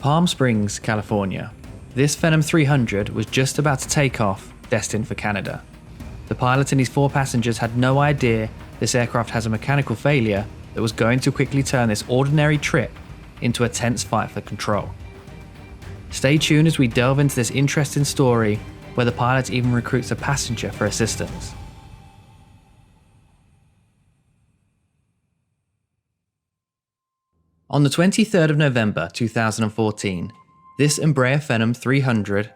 Palm Springs, California. This Phenom 300 was just about to take off, destined for Canada. The pilot and his 4 passengers had no idea this aircraft has a mechanical failure that was going to quickly turn this ordinary trip into a tense fight for control. Stay tuned as we delve into this interesting story where the pilot even recruits a passenger for assistance. On the 23rd of November 2014, this Embraer Phenom 300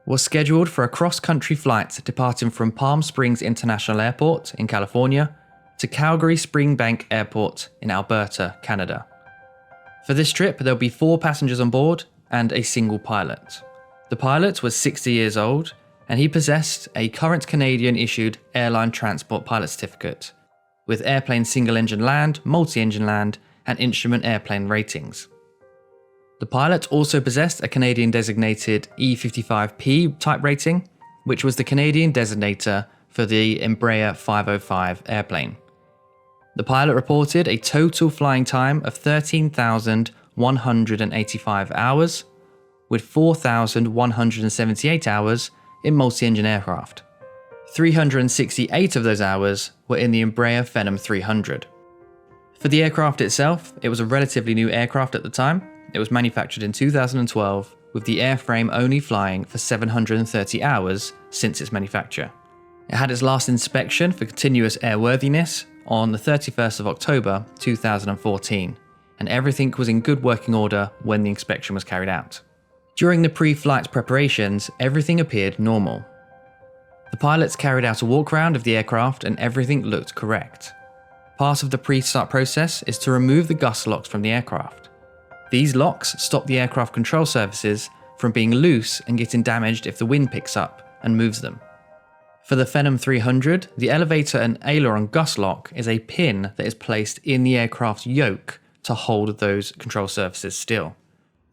was scheduled for a cross-country flight departing from Palm Springs International Airport in California to Calgary Springbank Airport in Alberta, Canada. For this trip, there'll be 4 passengers on board and a single pilot. The pilot was 60 years old and he possessed a current Canadian-issued airline transport pilot certificate with airplane single-engine land, multi-engine land, and instrument airplane ratings. The pilot also possessed a Canadian designated E55P type rating, which was the Canadian designator for the Embraer 505 airplane. The pilot reported a total flying time of 13,185 hours, with 4,178 hours in multi-engine aircraft. 368 of those hours were in the Embraer Phenom 300. For the aircraft itself, it was a relatively new aircraft at the time. It was manufactured in 2012, with the airframe only flying for 730 hours since its manufacture. It had its last inspection for continuous airworthiness on the 31st of October 2014, and everything was in good working order when the inspection was carried out. During the pre-flight preparations, everything appeared normal. The pilots carried out a walk around of the aircraft and everything looked correct. Part of the pre-start process is to remove the gust locks from the aircraft. These locks stop the aircraft control surfaces from being loose and getting damaged if the wind picks up and moves them. For the Phenom 300, the elevator and aileron gust lock is a pin that is placed in the aircraft's yoke to hold those control surfaces still.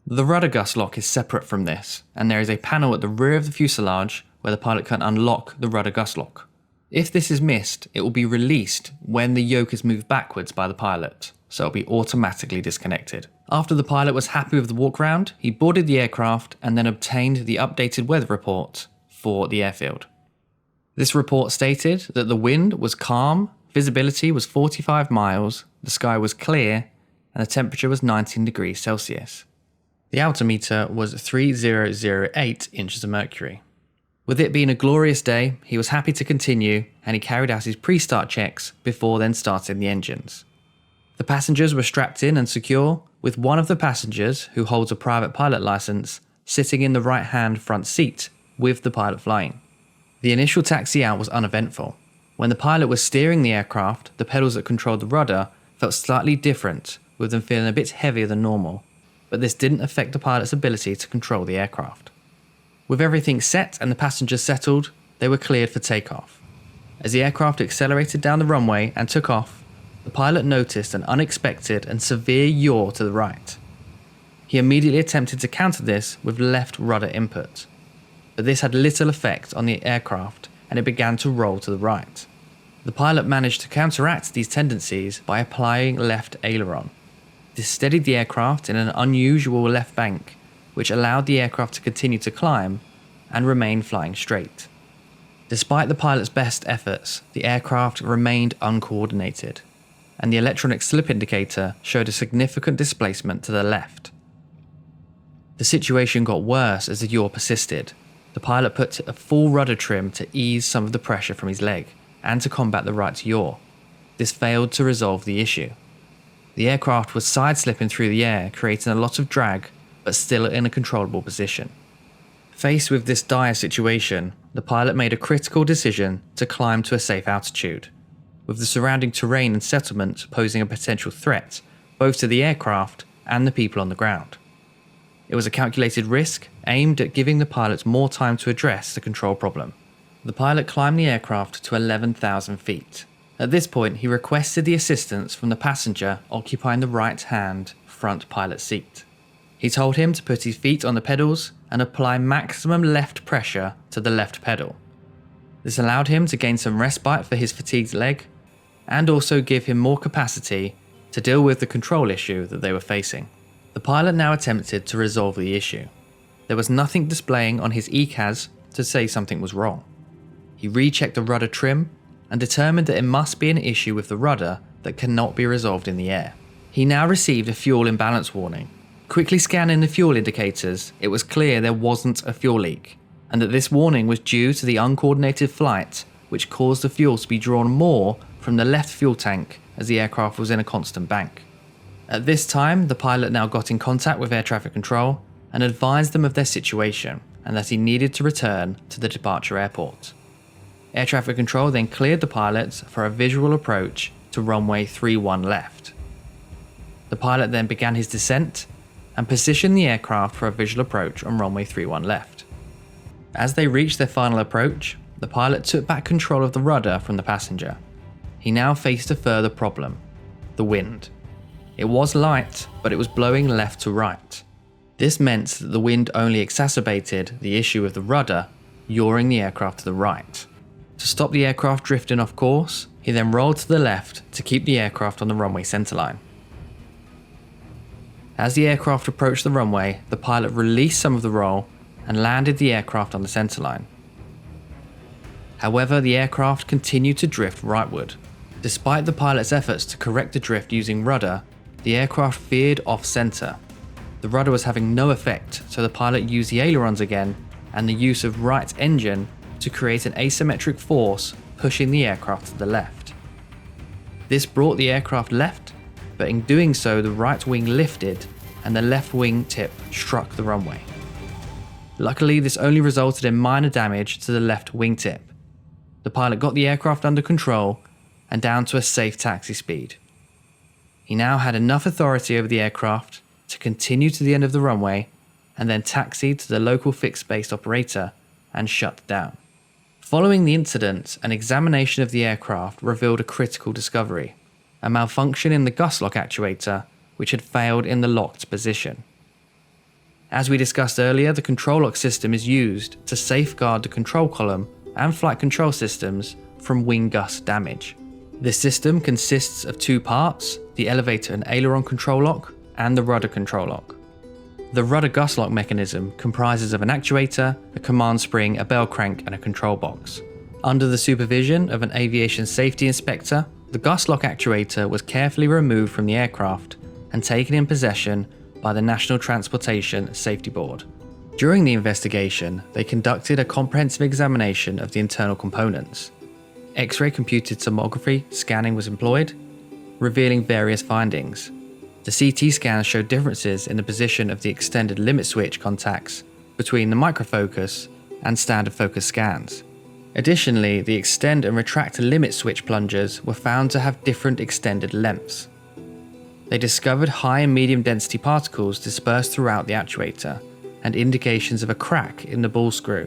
The rudder gust lock is separate from this, and there is a panel at the rear of the fuselage where the pilot can unlock the rudder gust lock. If this is missed, it will be released when the yoke is moved backwards by the pilot, so it will be automatically disconnected. After the pilot was happy with the walk round, he boarded the aircraft and then obtained the updated weather report for the airfield. This report stated that the wind was calm, visibility was 45 miles, the sky was clear, and the temperature was 19 degrees Celsius. The altimeter was 3008 inches of mercury. With it being a glorious day, he was happy to continue and he carried out his pre-start checks before then starting the engines. The passengers were strapped in and secure, with one of the passengers, who holds a private pilot license, sitting in the right-hand front seat with the pilot flying. The initial taxi out was uneventful. When the pilot was steering the aircraft, the pedals that controlled the rudder felt slightly different, with them feeling a bit heavier than normal, but this didn't affect the pilot's ability to control the aircraft. With everything set and the passengers settled, they were cleared for takeoff. As the aircraft accelerated down the runway and took off, the pilot noticed an unexpected and severe yaw to the right. He immediately attempted to counter this with left rudder input, but this had little effect on the aircraft and it began to roll to the right. The pilot managed to counteract these tendencies by applying left aileron. This steadied the aircraft in an unusual left bank, which allowed the aircraft to continue to climb and remain flying straight. Despite the pilot's best efforts, the aircraft remained uncoordinated, and the electronic slip indicator showed a significant displacement to the left. The situation got worse as the yaw persisted. The pilot put a full rudder trim to ease some of the pressure from his leg and to combat the right yaw. This failed to resolve the issue. The aircraft was side-slipping through the air, creating a lot of drag, but still in a controllable position. Faced with this dire situation, the pilot made a critical decision to climb to a safe altitude, with the surrounding terrain and settlement posing a potential threat both to the aircraft and the people on the ground. It was a calculated risk aimed at giving the pilot more time to address the control problem. The pilot climbed the aircraft to 11,000 feet. At this point, he requested the assistance from the passenger occupying the right-hand front pilot seat. He told him to put his feet on the pedals and apply maximum left pressure to the left pedal. This allowed him to gain some respite for his fatigued leg and also give him more capacity to deal with the control issue that they were facing. The pilot now attempted to resolve the issue. There was nothing displaying on his ECAS to say something was wrong. He rechecked the rudder trim and determined that it must be an issue with the rudder that cannot be resolved in the air. He now received a fuel imbalance warning. Quickly scanning the fuel indicators, it was clear there wasn't a fuel leak, and that this warning was due to the uncoordinated flight, which caused the fuel to be drawn more from the left fuel tank as the aircraft was in a constant bank. At this time, the pilot now got in contact with air traffic control and advised them of their situation and that he needed to return to the departure airport. Air traffic control then cleared the pilots for a visual approach to runway 31 left. The pilot then began his descent and positioned the aircraft for a visual approach on runway 31 left. As they reached their final approach, the pilot took back control of the rudder from the passenger. He now faced a further problem: the wind. It was light, but it was blowing left to right. This meant that the wind only exacerbated the issue of the rudder, yawing the aircraft to the right. To stop the aircraft drifting off course, he then rolled to the left to keep the aircraft on the runway centerline. As the aircraft approached the runway, the pilot released some of the roll and landed the aircraft on the centerline. However, the aircraft continued to drift rightward. Despite the pilot's efforts to correct the drift using rudder, the aircraft veered off-center. The rudder was having no effect, so the pilot used the ailerons again and the use of right engine to create an asymmetric force, pushing the aircraft to the left. This brought the aircraft left, but in doing so the right wing lifted and the left wing tip struck the runway. Luckily, this only resulted in minor damage to the left wingtip. The pilot got the aircraft under control and down to a safe taxi speed. He now had enough authority over the aircraft to continue to the end of the runway and then taxi to the local fixed-base operator and shut down. Following the incident, an examination of the aircraft revealed a critical discovery: a malfunction in the gust lock actuator, which had failed in the locked position. As we discussed earlier, the control lock system is used to safeguard the control column and flight control systems from wing gust damage. This system consists of two parts: the elevator and aileron control lock and the rudder control lock. The rudder gust lock mechanism comprises of an actuator, a command spring, a bell crank, and a control box. Under the supervision of an aviation safety inspector, the gust lock actuator was carefully removed from the aircraft and taken in possession by the National Transportation Safety Board. During the investigation, they conducted a comprehensive examination of the internal components. X-ray computed tomography scanning was employed, revealing various findings. The CT scans showed differences in the position of the extended limit switch contacts between the microfocus and standard focus scans. Additionally, the extend and retract limit switch plungers were found to have different extended lengths. They discovered high and medium density particles dispersed throughout the actuator and indications of a crack in the ball screw.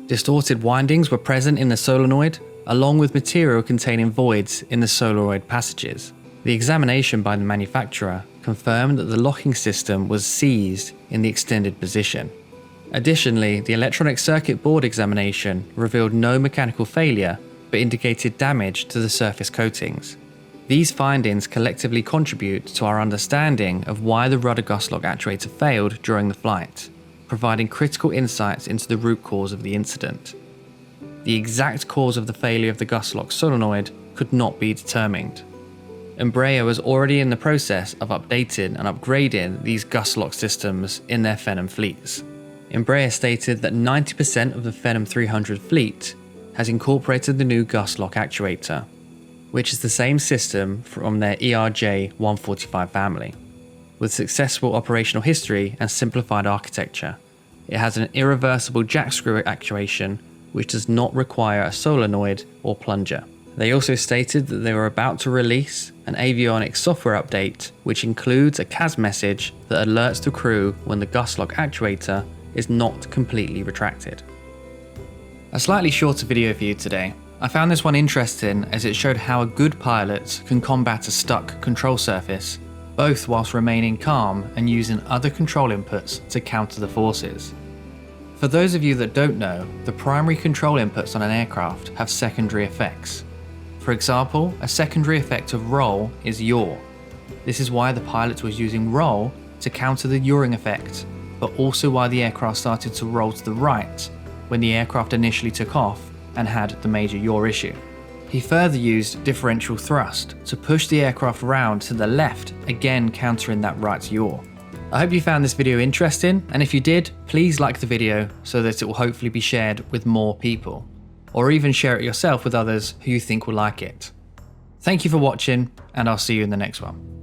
Distorted windings were present in the solenoid, along with material containing voids in the solenoid passages. The examination by the manufacturer confirmed that the locking system was seized in the extended position. Additionally, the electronic circuit board examination revealed no mechanical failure, but indicated damage to the surface coatings. These findings collectively contribute to our understanding of why the rudder gust lock actuator failed during the flight, providing critical insights into the root cause of the incident. The exact cause of the failure of the gust lock solenoid could not be determined. Embraer was already in the process of updating and upgrading these gust lock systems in their Phenom fleets. Embraer stated that 90% of the Phenom 300 fleet has incorporated the new gust lock actuator, which is the same system from their ERJ 145 family. With successful operational history and simplified architecture, it has an irreversible jack screw actuation which does not require a solenoid or plunger. They also stated that they were about to release an avionics software update which includes a CAS message that alerts the crew when the gust lock actuator is not completely retracted. A slightly shorter video for you today. I found this one interesting as it showed how a good pilot can combat a stuck control surface, both whilst remaining calm and using other control inputs to counter the forces. For those of you that don't know, the primary control inputs on an aircraft have secondary effects. For example, a secondary effect of roll is yaw. This is why the pilot was using roll to counter the yawing effect, but also why the aircraft started to roll to the right when the aircraft initially took off and had the major yaw issue. He further used differential thrust to push the aircraft round to the left, again countering that right yaw. I hope you found this video interesting, and if you did, please like the video so that it will hopefully be shared with more people, or even share it yourself with others who you think will like it. Thank you for watching, and I'll see you in the next one.